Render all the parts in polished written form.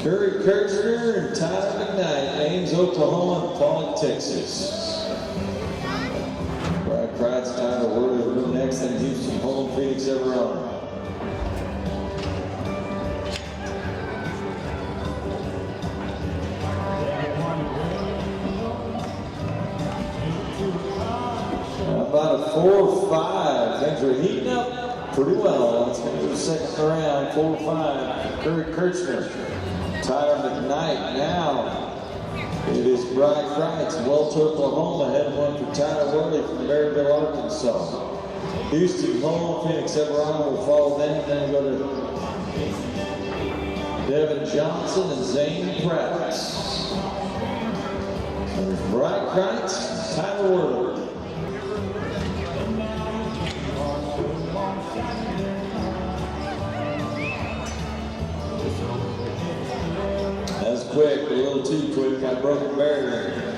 Curry Kirchner and Tyler McKnight, Ames, Oklahoma, and Pollock, Texas. Brad Kreitz, Tyler Worley will go next, then Houston, Holland, Phoenix, Everon. About a 4-5. Things are heating up pretty well. It's going to go second round, 4-5. Curry Kirchner, Tyler McKnight. Now it is Brad Kreitz, Welch, Oklahoma. Head one for Tyler Worley from Maryville, Arkansas. Houston, Holland, Phoenix, Everon will follow them. Then go to Devin Johnson and Zane Pratt. So there's Brad Kreitz, Tyler Worley. That's quick, a little too quick. Got a broken barrier.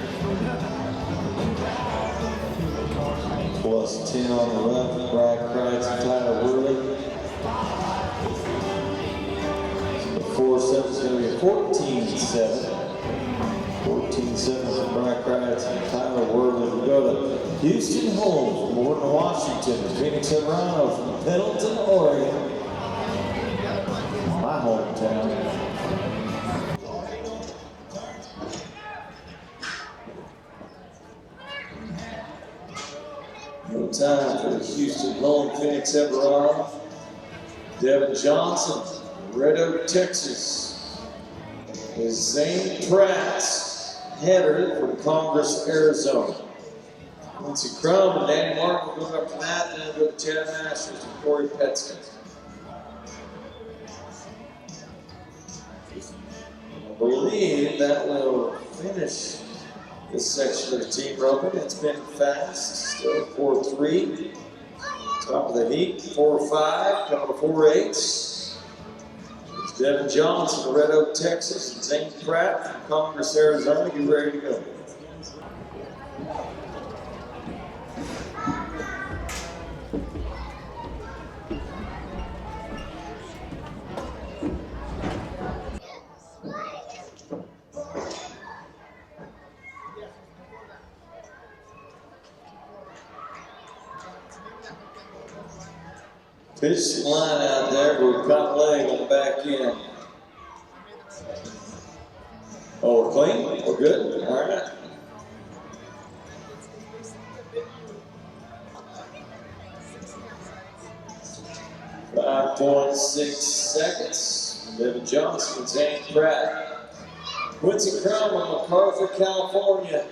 Plus 10 on the run for Brad Kreitz and Tyler Worley. So 4-7 is going to be a 14-7. 14-7 for Brad Kreitz and Tyler Worley. We go to Houston Holmes from Morton, Washington. Phoenix Everano from Pendleton, Oregon. My hometown. No time for the Houston Holland, Phoenix Everano. Devin Johnson, Rodeo, Texas. Is Zane Pratt, header from Congress, Arizona. Lindsey Crum and Danny Martin will go up to that, and then go to Chad Masters and Corey Petzkin. I believe that will finish this section of the team roping. It's been fast, still 4-3. Top of the heat, 4-5, coming to 4-8. It's Devin Johnson of Red Oak, Texas, and Zane Pratt from Congress, Arizona. Get ready to go. Pitch line out there, but we've got leg on the back end. Oh, we're clean? We're good? All right. .6 seconds. Devin Johnson, Zane Pratt. Quincy Crum of MacArthur, California.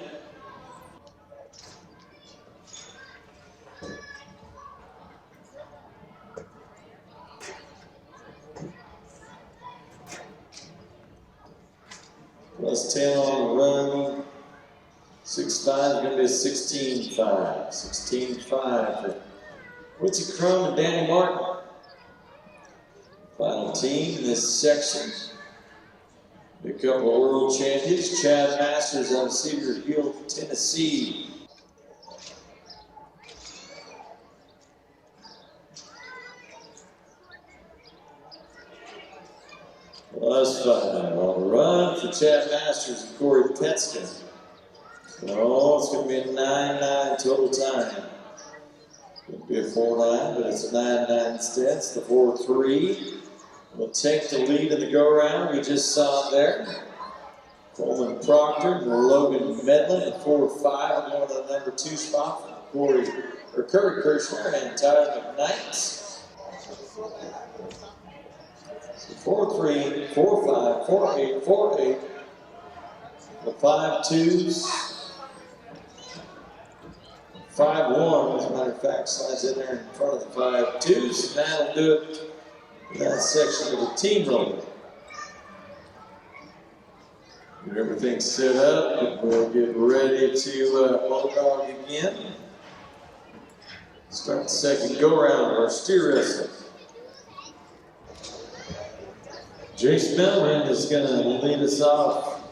Plus 10 on the run. 6-5 is going to be a 16-5. 16-5 for Quincy Crum and Danny Martin. Final team in this section. A couple of world champions. Chad Masters out of Cedar Hill, Tennessee. Plus 5 on the run for Chad Masters and Corey Petzkin. Oh, it's going to be a 9-9 total time. Could be a 4-9, but it's a 9-9 instead. It's the 4-3. Will take the lead in the go-round. We just saw it there. Coleman Proctor and Logan Medlin at 4-5, going to the number 2 spot for Curry Kirchner and Tyler McKnight. 4-3, 4-5, 4-8, 4-8. The 5-2s. 5-1, as a matter of fact, slides in there in front of the 5-2s, and that'll do it in that section of the team roll. Get everything set up, and we'll get ready to bulldog again. Start the second go-round of our steer wrestling. Jace Mellon is going to lead us off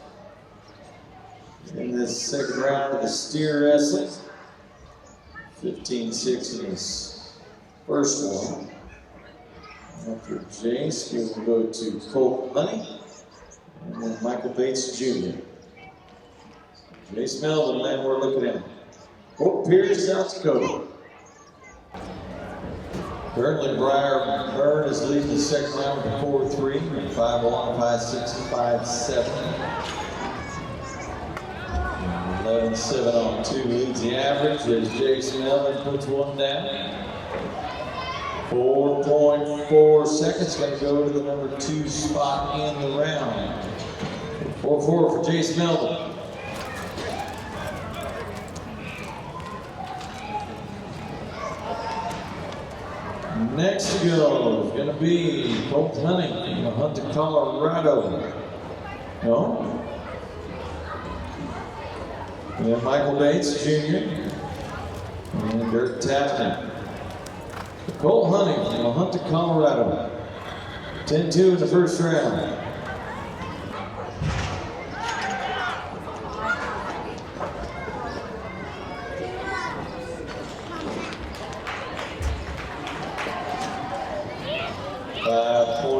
in this second round of the steer wrestling. 15-6 in his first one. After Jace, we will go to Colt Honey. And then Michael Bates Jr. Jace Melvin, man, we're looking at Fort Pierce, South Dakota. Currently, Briar Bird is leading the second round with 4-3, 5-1, 5-6, 5-7. 11-7 on 2 leads the average as Jason Melvin puts one down. 4.4 seconds, going to go to the number 2 spot in the round. 4-4 for Jason Melvin. Next to go is going to be Colt Hunting from Hunter, Colorado. No? We have Michael Bates Jr. and Dirk Tappan. Colt Hunting from Hunter, Colorado. 10-2 in the first round.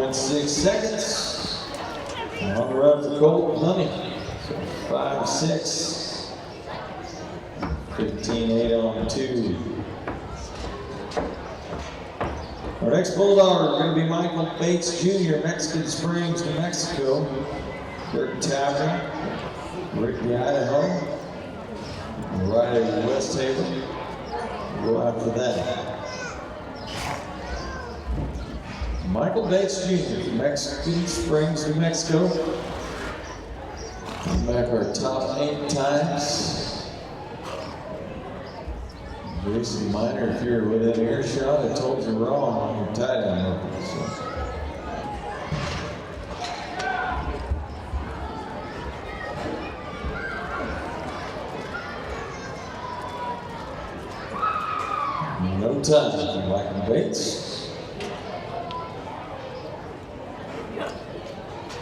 .6 seconds on the run for Colt Hunting. 5-6, 15-8 on 2. Our next Bulldog is going to be Michael Bates Jr., Mexican Springs, New Mexico. Dirk Tappan, Rigby, Idaho. Right at West Haven. Go after that. Michael Bates Jr., Mexican Springs, New Mexico. Back our top 8 times. Jason Miner, if you're within earshot, I told you wrong on your tie down open. No time for Michael Bates.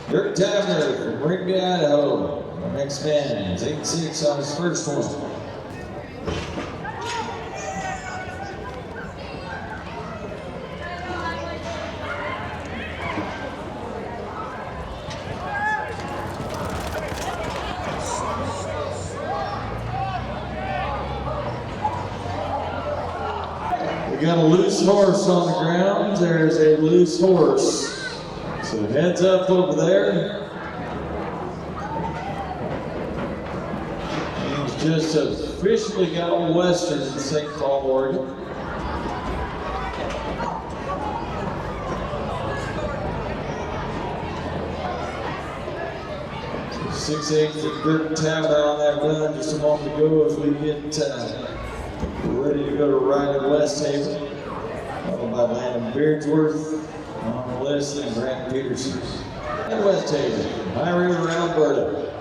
Dirk Tappan from Rigby, Idaho. Our next man is 8-6 on his first one. We got a loose horse on the ground. There's a loose horse. So heads up over there. He's just officially got Western in St. Paul, Oregon. So 6-8 for Dirk Tappan on that run. Just a moment to go as we get ready to go to Ride at West Haven. Followed by Landon Beardsworth. On the list, and Grant Peterson. And West Haven, High River, Alberta.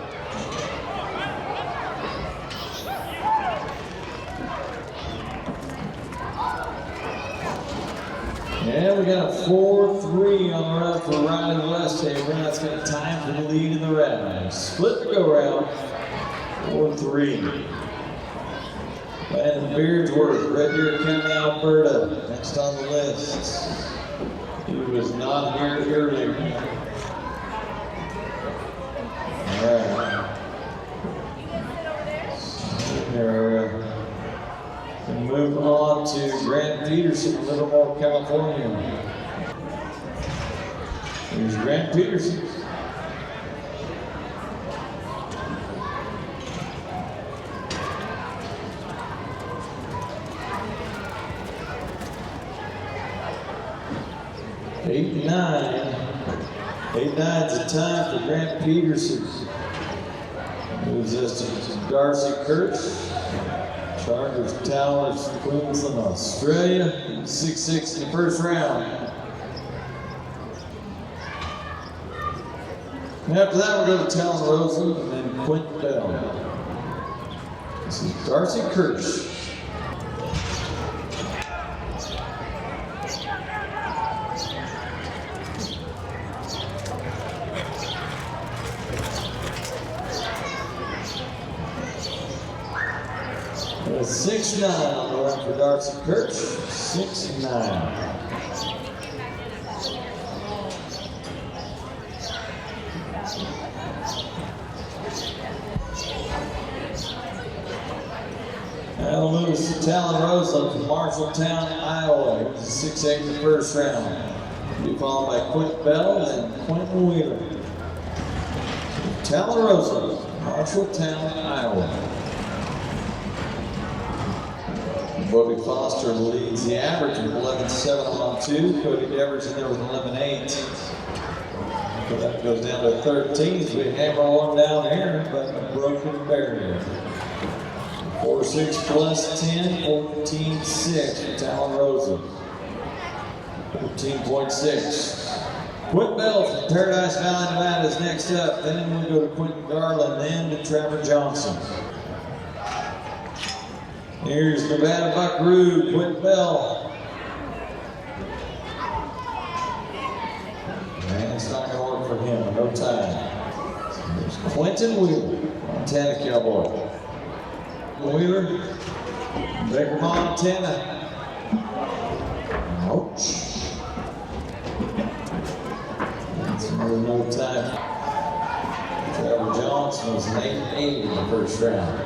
And we got a 4-3 on the run for Ryan West Haven. That's got time for the lead in the round. Split the go round. 4-3. Landon Beardsworth, Red Deer County, Alberta. Next on the list. He was not here earlier. All right. And move on to Grant Peterson, Livermore, California. Here's Grant Peterson. Eight nine. 8-9's the time for Grant Peterson. Moves us to Darcy Kurtz. Chargers Towers, Queensland, Australia. 6-6 in the first round. And after that, we'll go to Talon Rosen and then Quint Bell. This is Darcy Kurtz. With 6-9 on the run for Darcy Kirch. 6-9. loose to Talon Roseland from Marshalltown, Iowa. He was a 6'8" in the first round. He'll be followed by Quentin Bell and Quentin Wheeler. Talon Roseland, Marshalltown, Iowa. Bobby Foster leads the average with 11.7 on 2. Cody Devers in there with 11.8. So that goes down to 13. We hammer one down here, but a broken barrier. 4-6 plus 10, 14.6 for Talon Roseland. 14.6. Quentin Bell from Paradise Valley, Nevada is next up. Then we go to Quentin Garland, then to Trevor Johnson. Here's Nevada Buckaroo, Quentin Bell. And it's not going to work for him, no time. Here's Quentin Wheeler, Montana Cowboy. Wheeler, Baker, Montana. Ouch. That's no time. Trevor Johnson was an 8-8 in the first round.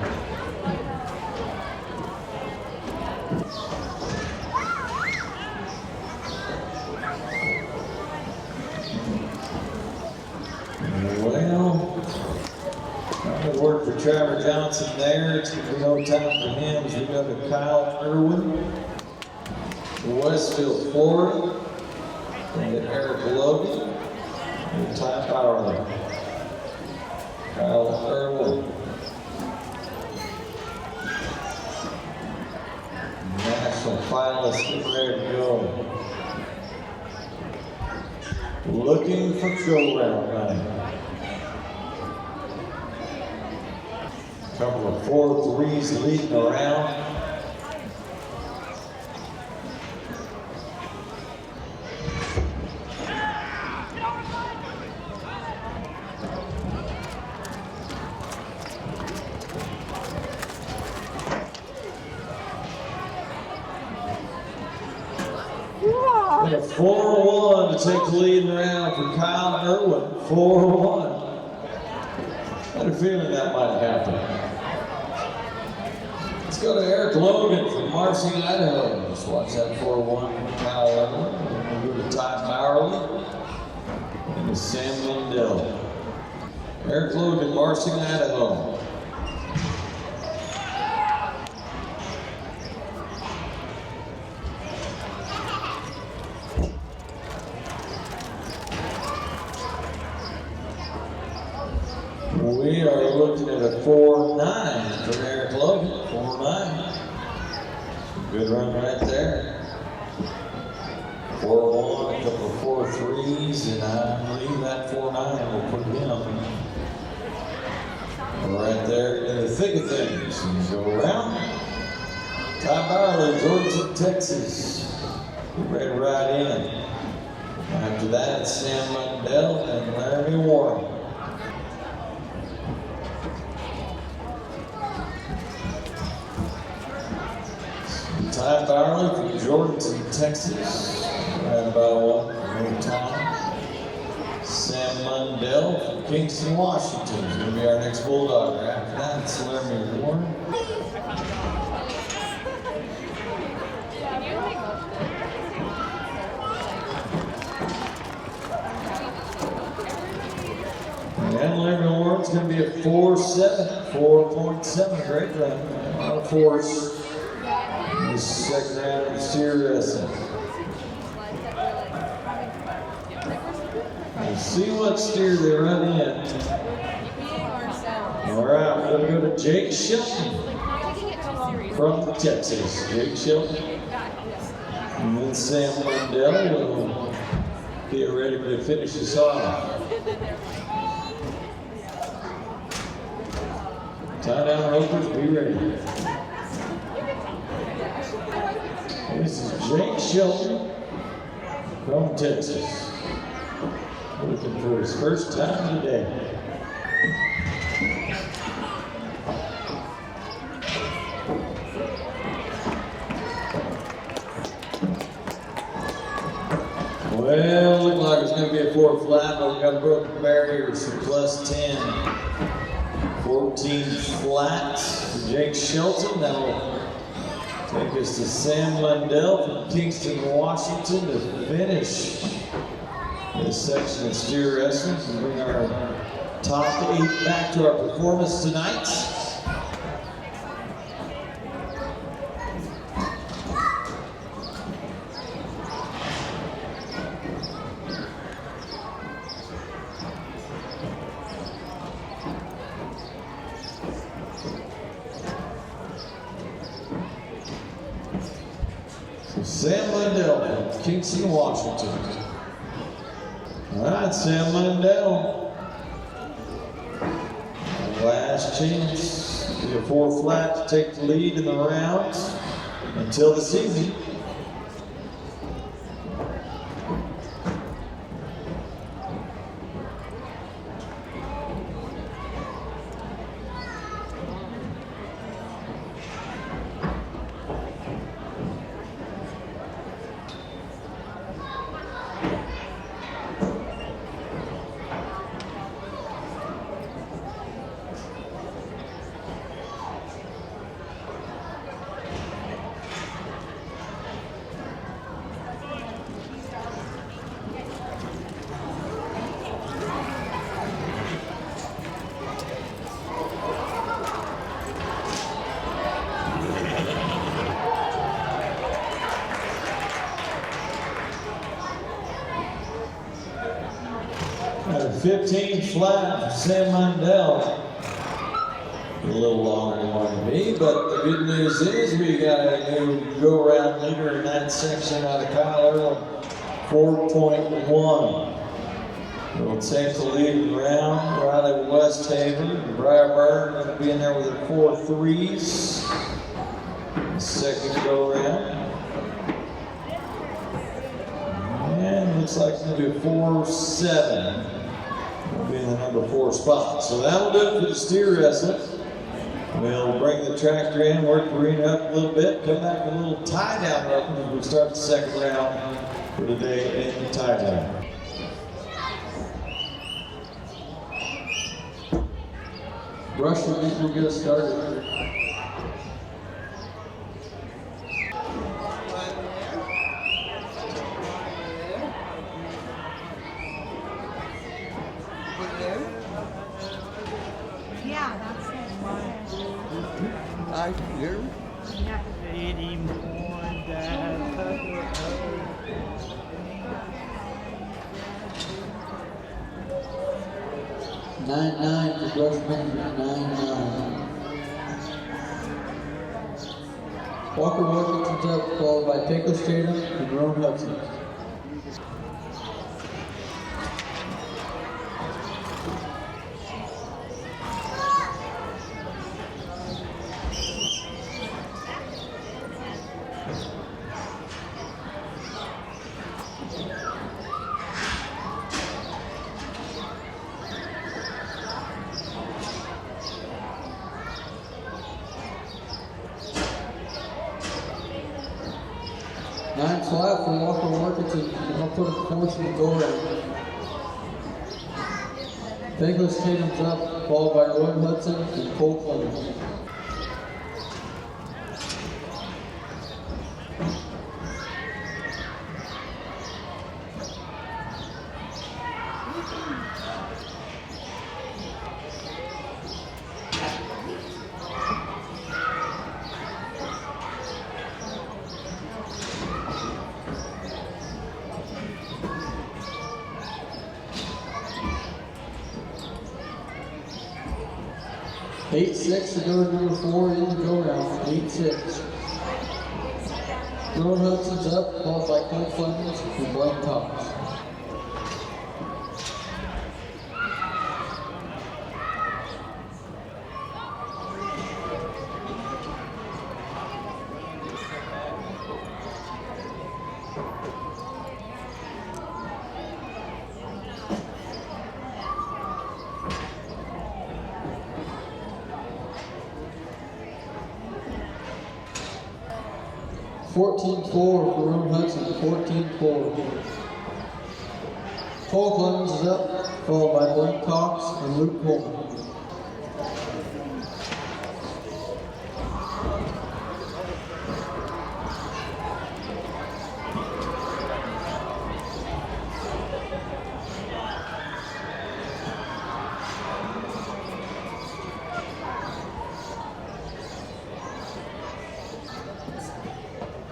Good work for Trevor Johnson there. It's going to be no time for him as we go to Kyle Irwin, Westfield, Florida, and to Eric Logan, and Ty Bowerly. Kyle Irwin. National finalist, getting ready to go. Looking for show round night. Couple of 4-3s leading around. And a 4-1 to take the lead in the round for Kyle Irwin. 4-1. I had a feeling that might happen. Let's go to Eric Logan from Marcy, Idaho. Just watch that 4-1 from Kyle Irwin. And we'll go to Ty Bowerly and to Sam Lindell. Eric Logan, Marcy, Idaho. We are looking at a 4-9 for Eric Logan. 4-9. Good run right there. 4-1, a couple of 4-3s, and I believe that 4-9 will put him right there in the thick of things. And go around. Ty Bowerly, Georgia, Texas. Get ready to ride in. After that, it's Sam Lindell and Larry Warren. Ty Bowerly from Jordan, Texas, right about one time. Sam Lundell from Kingston, Washington is going to be our next Bulldogger. After that, it's Larry Warren. And Larry Warren's going to be a 4.7, 4.7, great run. A lot of force. This second round of steer wrestling. We'll see what steer they run in. All right, we're going to go to Jake Shelton from Texas. Jake Shelton. And then Sam Lindell will get ready to finish this off. Tie down ropers, be ready. This is Jake Shelton from Texas. Looking for his first time today. Well, looks like it's going to be a 4 flat, but we got a broken barrier, so plus 10. 14 flat for Jake Shelton. That'll Take us to Sam Lundell from Kingston, Washington to finish this section of steer wrestling and bring our top 8 back to our performance tonight. Sam Lundell from Kingston, Washington. All right, Sam Lundell. Last chance. Be a 4 flat to take the lead in the round until this evening. At 15 flat for Sam Lundell. A little longer than one to be, but the good news is we got a new go-around leader in that section out of Kyle Earl, 4.1. We'll take the lead round. Riley Westhaven, Briar Bird going to be in there with her 4 threes. Second go-around. And looks like it's going to be a 4-7. Will be in the number 4 spot. So that'll do it for the steer wrestling. We'll bring the tractor in, work the arena up a little bit, come back with a little tie down roughing as we start the second round for the day in the tie down. Rush, we'll get us started. Yeah, that's it. I hear. Yeah. 80 more $9-9 for Brushman, 9-9. Walker Wilkinson's up, followed by Pickles Tatum and Roan Hudson. Nine flat for Walker Wilkinson, and he'll put a force in the go round. Pickles Tatum's up, followed by Roan Hudson and Cole Clemens. Eight six to go to number 4 in the go round. 8-6. Roan Hudson's up, followed by Cole Clemens and Blaine Thomas. $14-4 for Roan Hudson, 14-4. Cole Clemens is up, followed by Blaine Cox and Luke Coleman.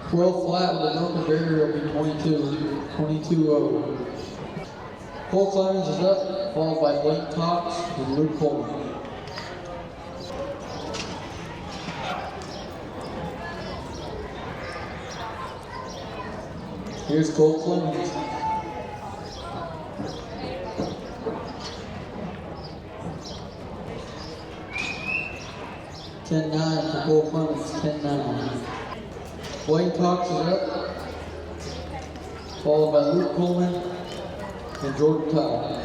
12 flat with a broken barrier will be 22-0. Cole Clemens is up, followed by Blake Cox and Luke Coleman. Here's Cole Clemens. (10-9) for Cole Clemens, 10-9. Blake Cox is up, followed by Luke Coleman and Jordan Tye.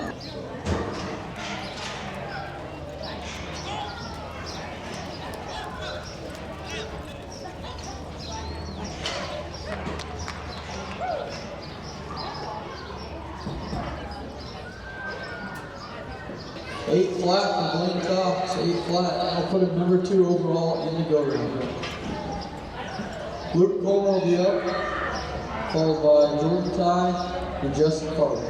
Eight flat for Blaine Cox, 8 flat. I'll put him number 2 overall in the go round. Luke Coleman will be up, followed by Jordan Tye and Justin Carter.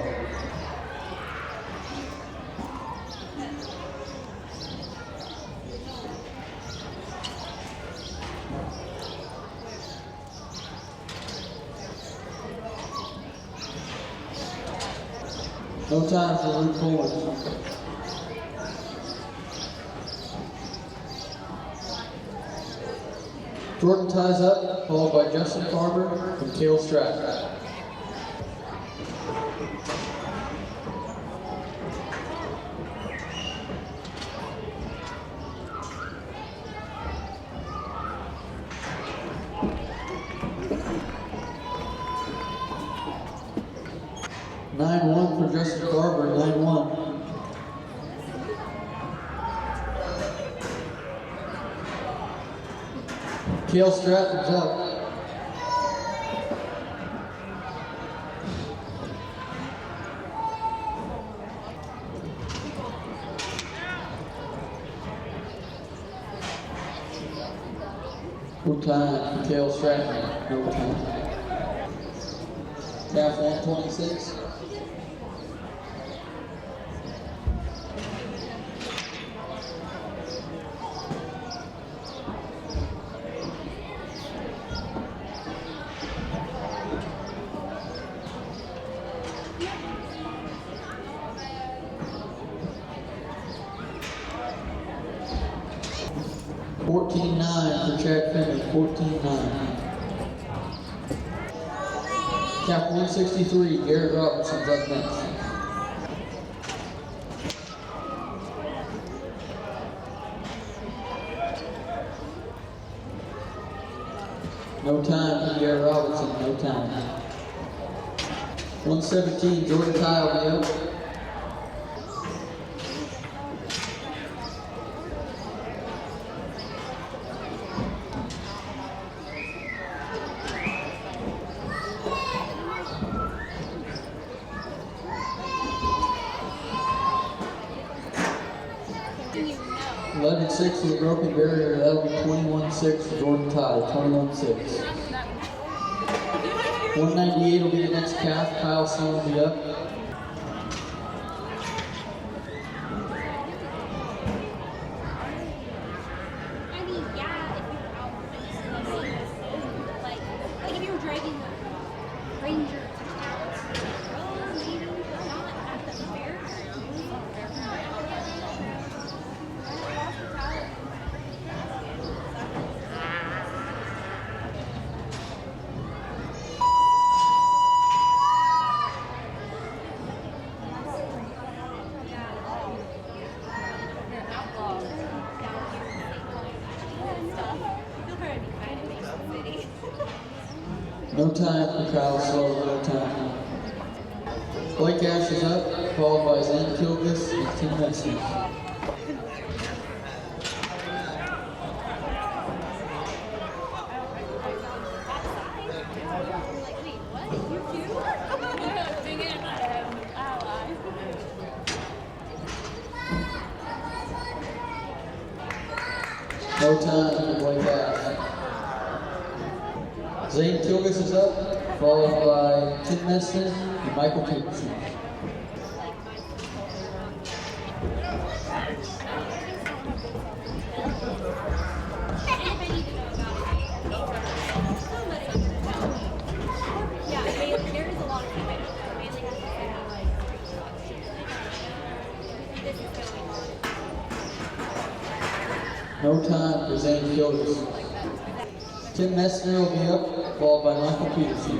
No time for Luke Coleman. Jordan Tye's up, followed by Justin Carter from Cale Stratton. (9-1) for Justin Carter, 9-1. Cale Stratton's up. No time for Cale Stratton, no time. Calf 126. (14-9) for Chad Finley, 14-9. Cap 163, Garrett Robertson's up next. No time for Garrett Robertson, no time. 117, Jordan Tye will be up. You know. 11-6 with a broken barrier, that'll be 21-6 for Jordan Tye, 21-6. 198 will be the next calf, Kyle Sloan will be up. I mean, yeah, if you're out like if you were driving the Ranger to town, maybe not at the fair. No time for Kyle Sloan, no time. Blake Ash is up, followed by Zane Kilgus and Tim Messner. No time for Blake Ash. Zane Kilgus is up, followed by Tim Messner and Michael Peterson. no time for Zane Fielders. Tim Messner will be up, followed by Michael Peterson.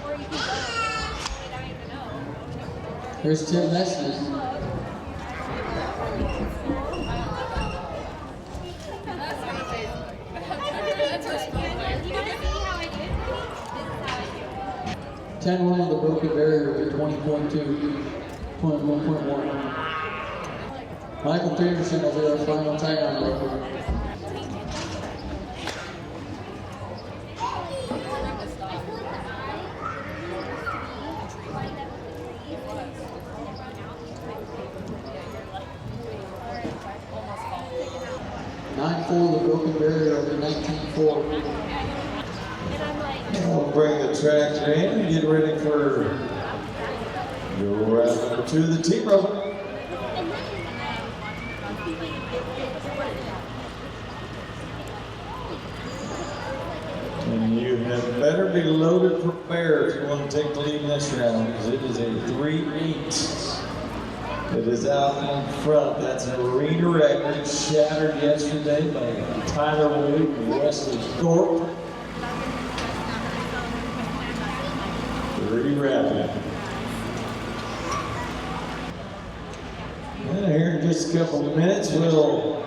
Or you can go. I don't even know. Here's Tim Messner. You want to see how I do? This is how I do. 10-1 on the broken barrier with 20.2, 21.1. Michael Peterson will be our final timeout breaker. The broken barrier over 19.4. We'll bring the tractor in and get ready for your round number 2 of the team rope. And you had better be loaded for bear if you want to take the lead in this round, because it is a 3-8. It is out in front. That's an arena record shattered yesterday by Tyler Wood and Wesley Thorpe. Pretty rapid. And here in just a couple of minutes, we'll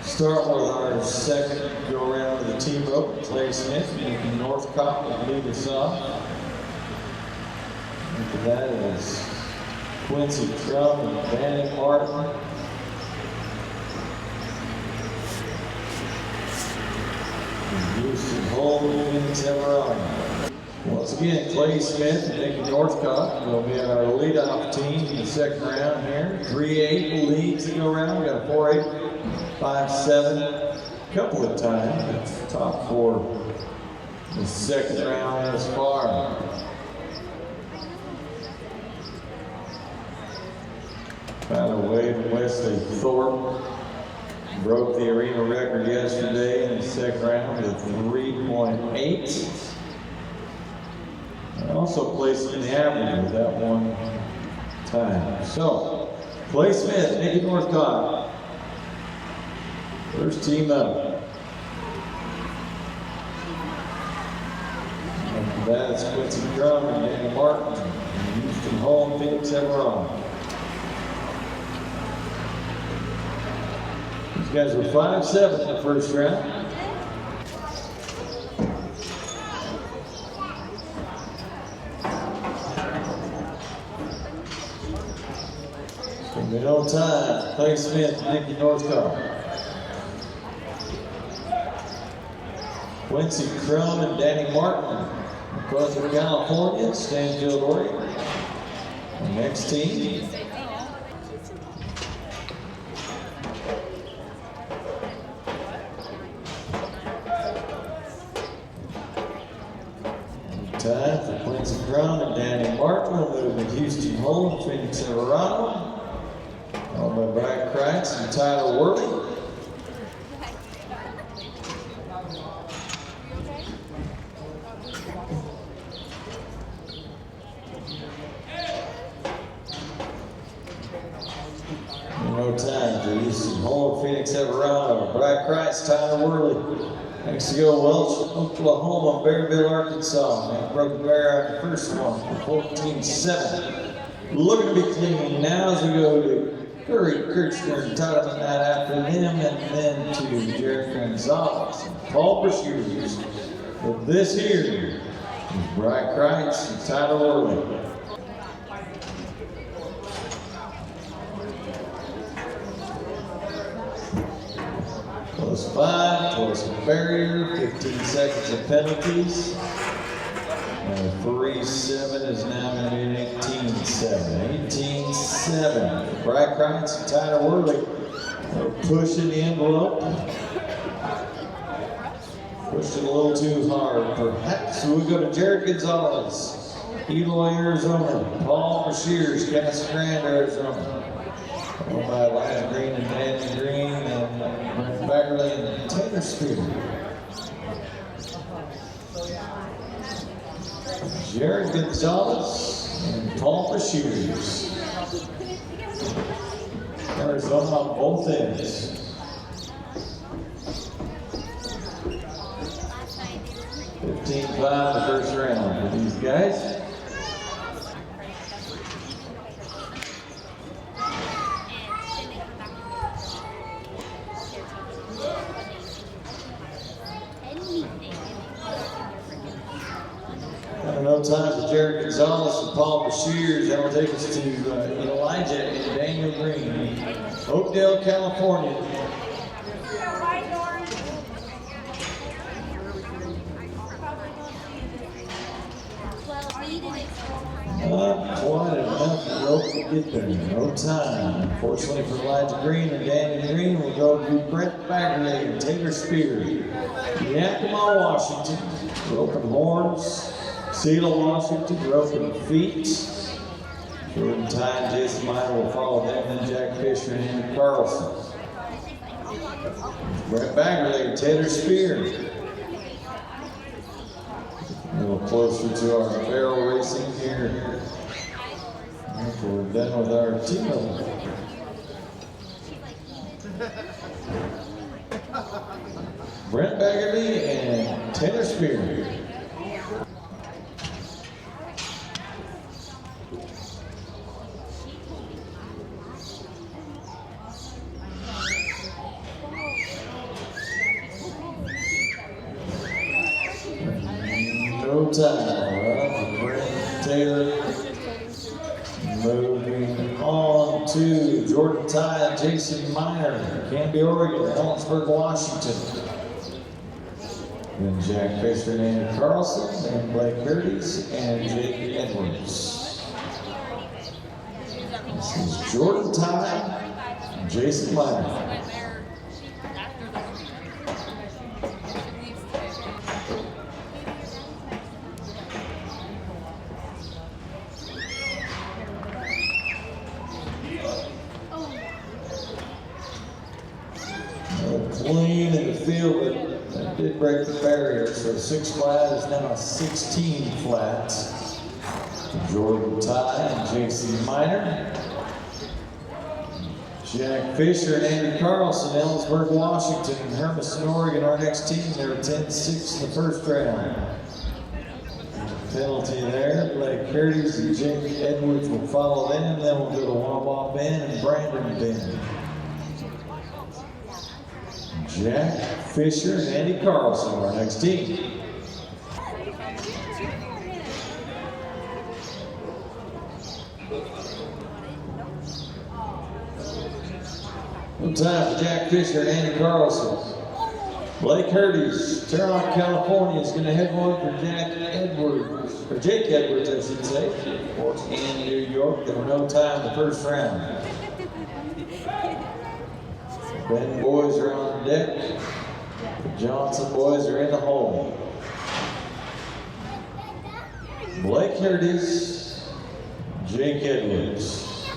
start with our second go around of the team rope. Clay Smith and Northcott will lead us off. After that is Quincy Crum and Danny Martin. And Houston Holden and Everon. Once again, Clay Smith and Nicky Northcott will be our leadoff team in the second round here. 3-8 leads to go around. We got a 4-8, 5-7, a couple of times. Top 4 the second round thus far. Tyler Wade and Wesley Thorpe broke the arena record yesterday in the second round with 3.8. And also placed in the average with that one time. So, Clay Smith, Nicky Northcott, first team up. After that, it's Quincy Crum and Danny Martin, and Houston Hall and Phoenix Everon. These guys were 5-7 in the first round. It's going to be no time. Clay Smith and Nicky Northcott. Quincy Crum and Danny Martin, across from California, Stanfield, Oregon. The next team. Time for Quincy Crum and Danny Martin. We'll move to Houston Holden, Phoenix Everon. Followed by Brian Kreitz and Tyler Worley. No time for Houston Holden, Phoenix Everon. Brian Kreitz, Tyler Worley. Next to go, Welch, Oklahoma, Berryville, Arkansas. And broke the barrier out the first one for 14-7. Looking to be clean now as we go to Curry, Kirchner, and Tyler McKnight after them, and then to Jared Gonzalez and Paul Brashears. But this here is Brian Kreitz and Tyler Worley. +5, plus a barrier, 15 seconds of penalties. And a 3-7 is now going to be an 18-7. 18-7. Brian Kreitz and Tyler Worley are pushing the envelope. Pushed it a little too hard, perhaps. So we go to Jared Gonzalez, Eloy, Arizona. Paul Brashears, Casa Grande, Arizona. Followed by Elijah Green and Danny Green and Brent Baggerly and Taylor Spear. Jared Gonzalez and Paul Brashears. Arizona on both ends. 16-5 the first round for these guys. No time for Jared Gonzalez and Paul Bashir. That'll take us to Elijah and Daniel Green, Oakdale, California. Not quite enough rope to get there. No time. Unfortunately for Elijah Green and Daniel Green, we'll go to Brett Baggerley and Taylor Spear. Yakima, Washington. Rope and horns. Seal, Washington, rope and feet. Jordan Ty and Jason Minor will follow them, then Jack Fisher and Andy Carlson. Brett Baggerley and Taylor Spear. A little closer to our barrel racing here. After we're done with our team level. Brett Baggerley and Taylor Spear. No time. Brent Taylor. Moving on to Jordan Ty and Jason Minor, Canby, Oregon, Ellensburg, Washington. Then Jack Fisher and Andy Carlson, and Blake Curtis and Jake Edwards. This is Jordan Ty and Jason Minor. Clean in the field, but that did break the barrier. So 6 flat is now a 16 flat. Jordan Ty and Jason Minor. Jack Fisher and Andy Carlson, Ellensburg, Washington, and Hermiston, Oregon, our next team. They were 10-6 in the first round. Penalty there. Blake Curtis and Jake Edwards will follow them. Then we'll go to Wawa Bend and Brandon Bend. Jack Fisher and Andy Carlson, our next team. No time for Jack Fisher and Andy Carlson. Blake Curtis, Turlock, California, is going to head one for Jake Edwards, I should say. In New York, there were no time in the first round. Ben boys are on deck. The Johnson boys are in the hole. Blake Curtis, Jake Edwards,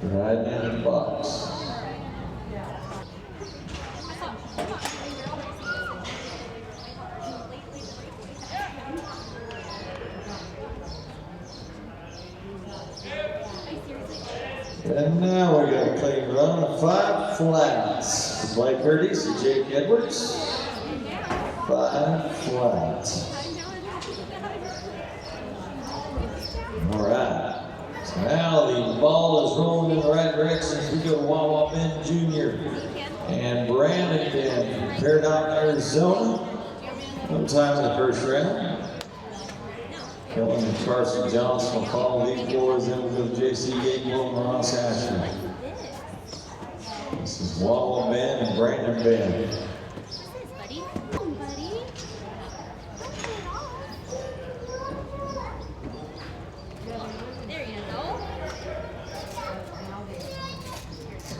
riding in the box. And now we got a clean run of 5 flats for Blake Curtis and Jake Edwards. 5 flats. All right. So now the ball is rolling in the right direction as we go to Wawa Bend Jr. and Brandon Bend from Paradox, Arizona. No time in the first round. Kellen and Carson Johnson will follow these boys, then we'll go to JC Gatewood and Ross Asher. This is Wawa Bend and Brandon Bend.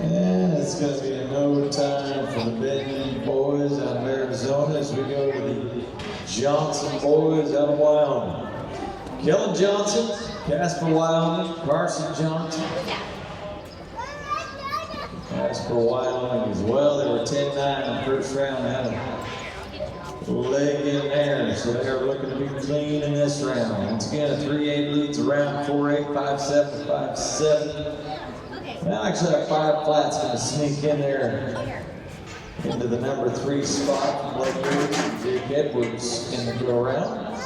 And it's going to be a no time for the Bend boys out of Arizona as we go to the Johnson boys out of Wyoming. Kellen Johnson, Casper, Wyoming, Carson Johnson. Casper, Wyoming as well. They were 10-9 in the first round. Had a leg in there, so they are looking to be clean in this round. Once again, a 3-8 leads around 4-8, 5-7, 5-7. Now actually, that 5 flat's going to sneak in there Into the number 3 spot from Blake Ridge and Jake Edwards in the go round.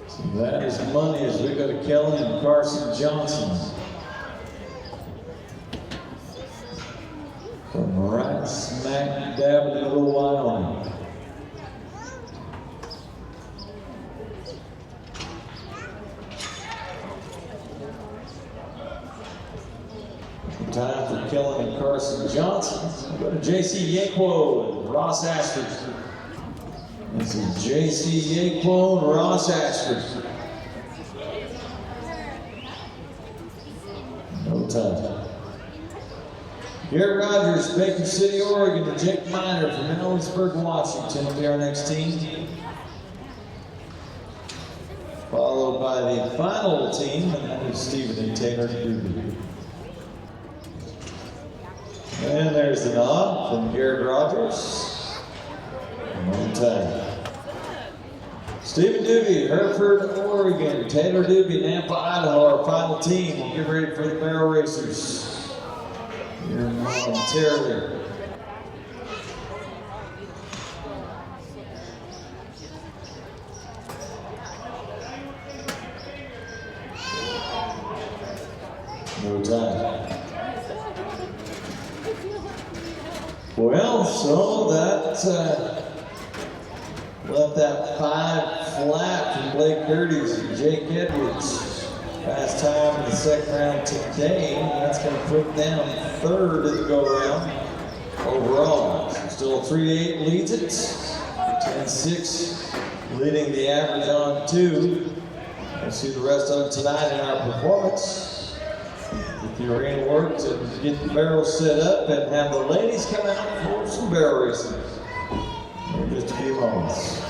So that is money as we go to Kelly and Carson Johnson. From right smack dab in the middle of Wyoming. Time for Kellen and Carson Johnson. We'll go to JC Yanquo and Ross Ashford. This is JC Yanquo and Ross Ashford. No time. Garrett Rogers, Baker City, Oregon, and Jake Miner from Ellensburg, Washington will be our next team. Followed by the final team, and that is Stephen and Taylor Doobie. And there's the nod from Garrett Rogers. One time. Stephen Doobie, Hereford, Oregon. Taylor Doobie, Nampa, Idaho, our final team. We'll get ready for the barrel racers here momentarily. No time. Well, so that left that 5 flat from Blake Curtis and Jake Edwards. Fast time in the second round today. That's going to put down 3rd in the go round overall. So still 3-8 leads it. 10-6 leading the average on 2. We'll see the rest of it tonight in our performance. Get the arena worked and get the barrels set up and have the ladies come out for some barrel racing in just a few moments.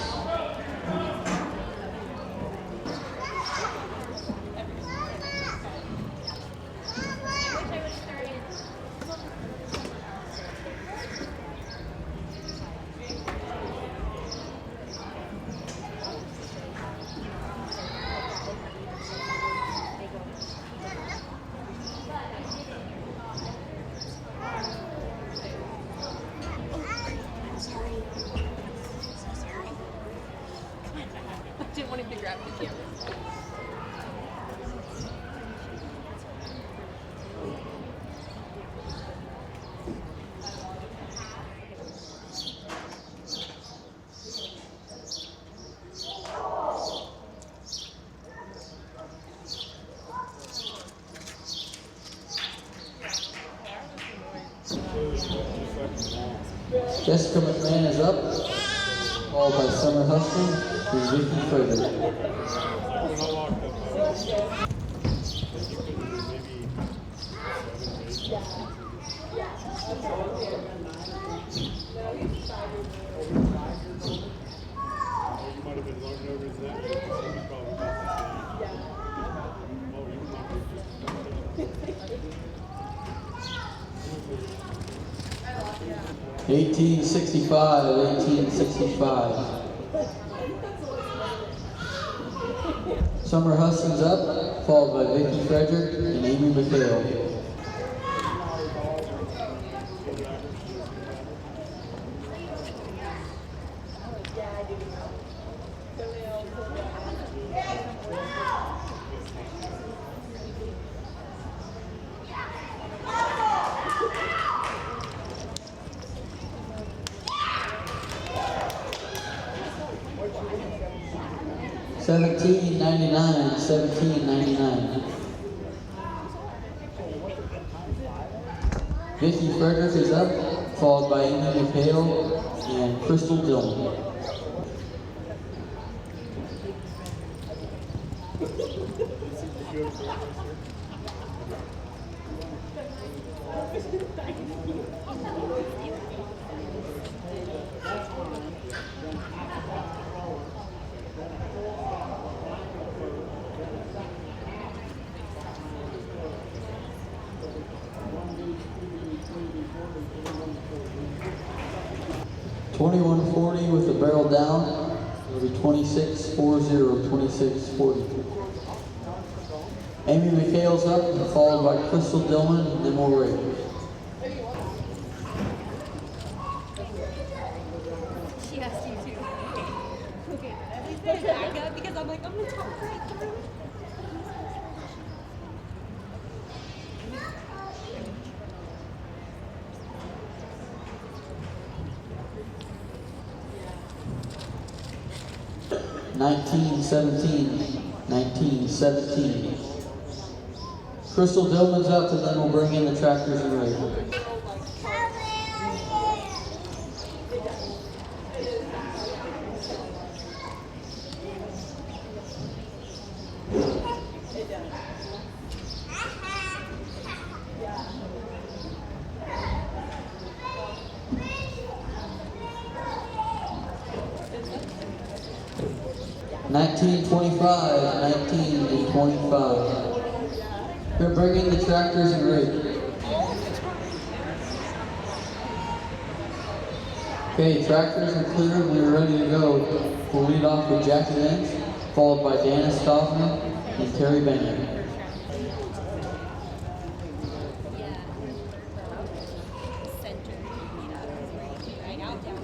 Didn't want him to grab the camera. Jessica McMahon is up, followed by Summer Huston and Vicky Frederick. 1865. Summer Huston's up, followed by Vicky Frederick and Amy McHale. $17.99. Vicky Frederick is up, followed by Amy McHale and Crystal Dillon. $21.40 with the barrel down. It'll be 26.40, 26.40. Amy McHale's up, followed by Crystal Dillman, and then we'll race. She has to too. Okay. Back up because I'm like, I'm gonna talk right through. $19, $17. Crystal Dillman's up, and then we'll bring in the tractors and race. $19.25. We're bringing the tractors and race. Okay, tractors are clear. We're ready to go. We'll lead off with Jackie Lynch, followed by Dana Stoffman and Terry Bennett. Center. Right out down.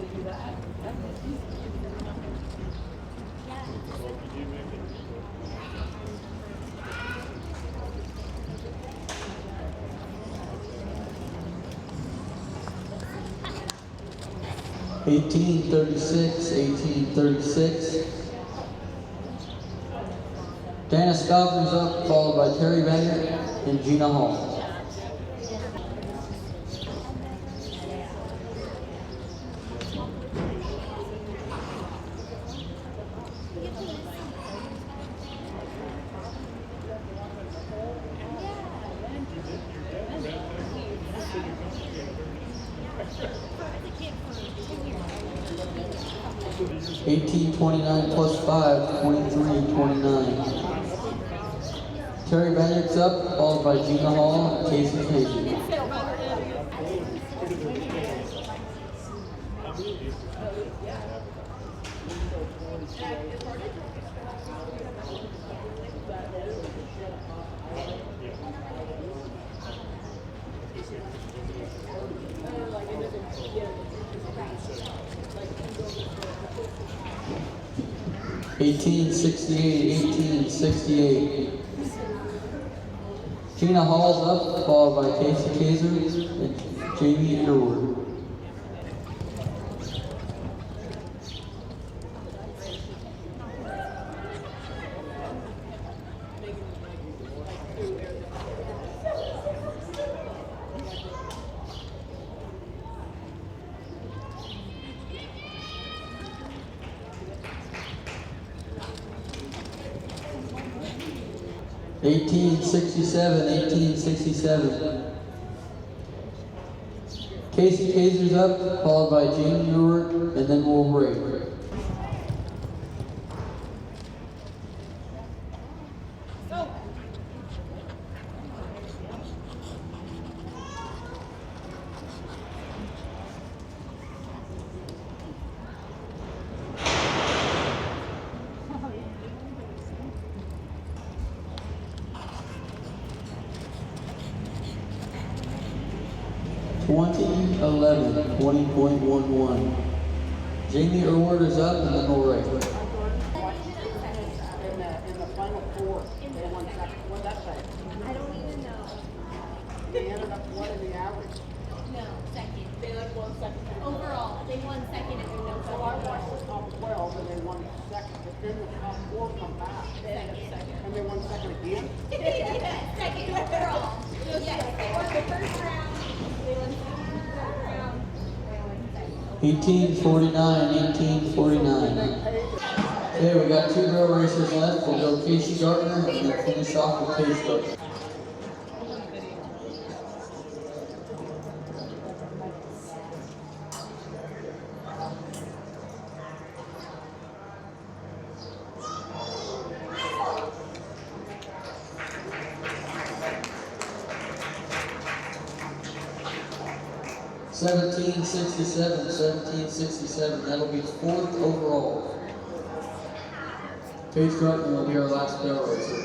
1836. Dana Stoffman's up, followed by Terry Bennett and Gina Hall. 1829 plus 5, 2329. Terry Bennett's up, followed by Gina Hall and Casey Casey. $1868. Gina Hall's up, followed by Casey Kaiser and Jamie Irwin. $1867. Casey Kaiser's up, followed by Jamie Newark, and then we'll break. $20.11. Jamie Irwin is up, and then we'll race. In the final four, they won second. What'd that say? I don't even know. They ended up winning the average. No, second. They like won second. Overall, they won second and then no So I watched the top 12 and they won second, but then the top four come back. second. And they won second again? Yeah, second overall. Yes, they won the first round. They won the third round. They won second. 1849. Okay, we got 2 girl racers left. We'll go Casey Gardner and then finish off with Paige Gardner. $17.67. That'll be 4th overall. Paige Gardner will be our last barrel racer.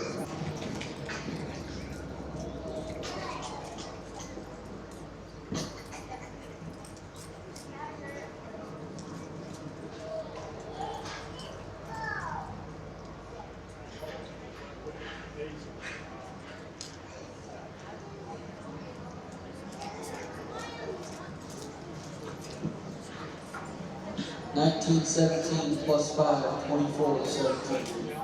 19-17 plus 5, 24-17.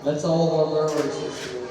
That's all of our barrel races.